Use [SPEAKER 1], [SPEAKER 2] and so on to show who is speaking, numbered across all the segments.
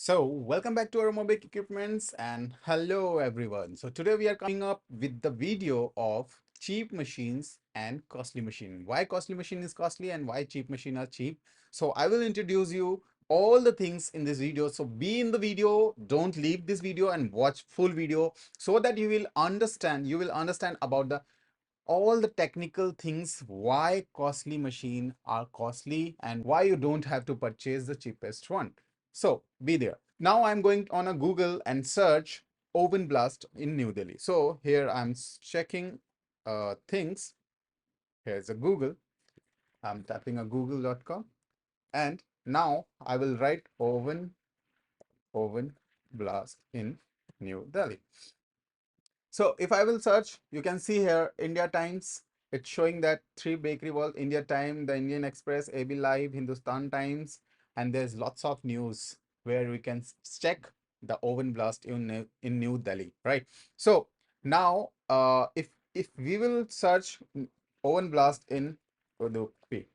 [SPEAKER 1] So, welcome back to our mobile equipments and hello everyone. So, today we are coming up with the video of cheap machines and costly machine. Why costly machine is costly and why cheap machine are cheap. So, I will introduce you all the things in this video. So, be in the video, don't leave this video and watch full video so that you will understand about the all the technical things why costly machine are costly and why you don't have to purchase the cheapest one. So be there. Now I'm going on a Google and search oven blast in New Delhi. So here I'm checking things. Here's a Google. I'm tapping a google.com and now I will write oven blast in New Delhi. So if I will search, you can see here India Times. It's showing that three bakery wall, India Time, the Indian Express, AB Live, Hindustan Times, and there's lots of news where we can check the oven blast in New Delhi, right? So now, if we will search oven blast in Udupi,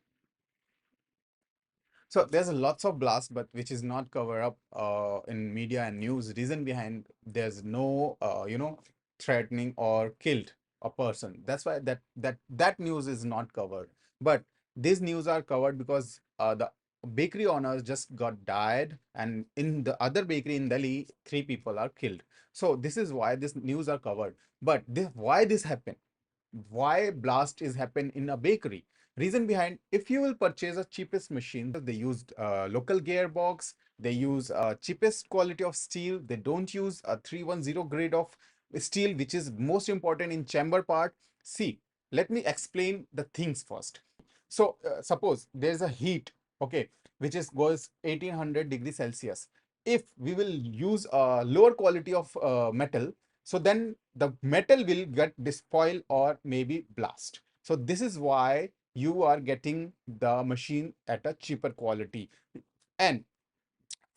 [SPEAKER 1] so there's a lots of blast, but which is not covered up in media and news. Reason behind there's no threatening or killed a person. That's why that news is not covered. But these news are covered because the bakery owners just got died, and in the other bakery in Delhi, three people are killed. So this is why this news are covered. But why this happened? Why blast is happen in a bakery? Reason behind, if you will purchase a cheapest machine, they used local gearbox, they use cheapest quality of steel, they don't use a 310 grade of steel, which is most important in chamber part. See, let me explain the things first. So suppose there's a heat, okay, which is goes 1800 degrees Celsius. If we will use a lower quality of metal, so then the metal will get despoil or maybe blast. So this is why you are getting the machine at a cheaper quality. And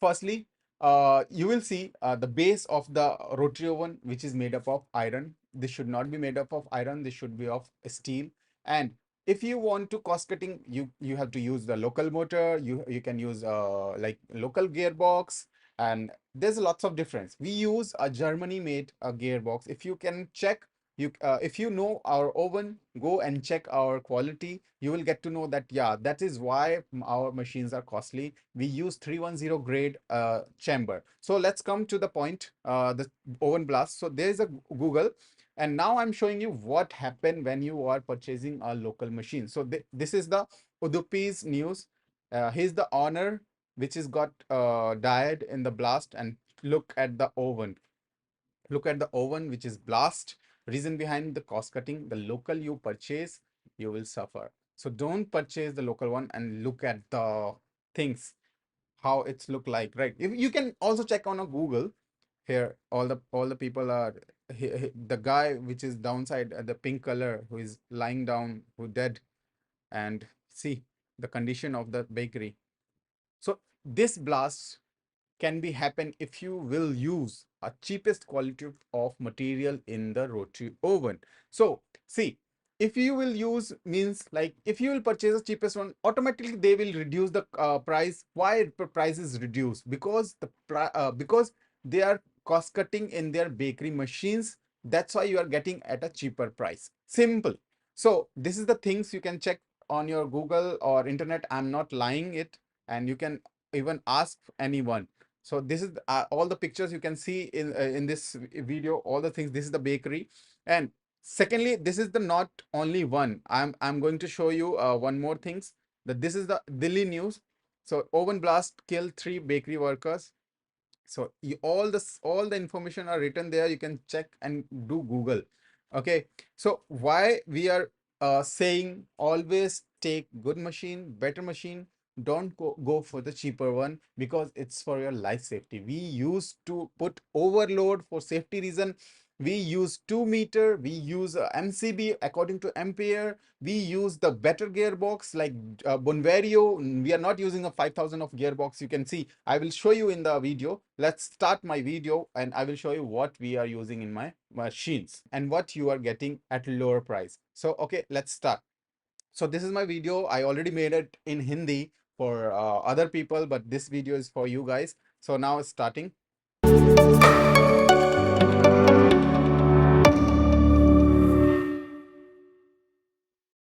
[SPEAKER 1] firstly, you will see the base of the rotary oven, which is made up of iron. This should not be made up of iron. This should be of steel. And if you want to cost cutting, you have to use the local motor. You can use like local gearbox, and there's lots of difference. We use a Germany made gearbox. If you can check, if you know our oven, go and check our quality. You will get to know that yeah, that is why our machines are costly. We use 310 grade chamber. So let's come to the point, the oven blast. So there's a Google, and now I'm showing you what happened when you are purchasing a local machine. So this is the Udupi's news. He's the owner which is got died in the blast, and look at the oven. Look at the oven which is blast. Reason behind the cost cutting, the local you purchase, you will suffer. So don't purchase the local one, and look at the things how it's look like, right? If you can also check on a Google. Here all the people are the guy which is downside, the pink color, who is lying down, who dead. And see the condition of the bakery. So this blast can be happen if you will use a cheapest quality of material in the rotary oven. So see, if you will use, means like if you will purchase the cheapest one, automatically they will reduce the price. Why price is reduced? Because because they are cost cutting in their bakery machines. That's why you are getting at a cheaper price. Simple. So this is the things you can check on your Google or internet. I'm not lying it, and you can even ask anyone. So this is all the pictures you can see in this video, all the things. This is the bakery. And secondly, this is the not only one. I'm going to show you one more things, that this is the Delhi news. So oven blast killed three bakery workers. So all the information are written there. You can check and do Google. Okay. So why we are saying always take good machine, better machine. Don't go for the cheaper one, because it's for your life safety. We used to put overload for safety reason. We use 2 meter, we use MCB according to ampere. We use the better gearbox like Bonvario. We are not using a 5000 of gearbox. You can see, I will show you in the video. Let's start my video and I will show you what we are using in my machines and what you are getting at lower price. So okay, let's start. So this is my video. I already made it in Hindi for other people, but this video is for you guys. So now it's starting.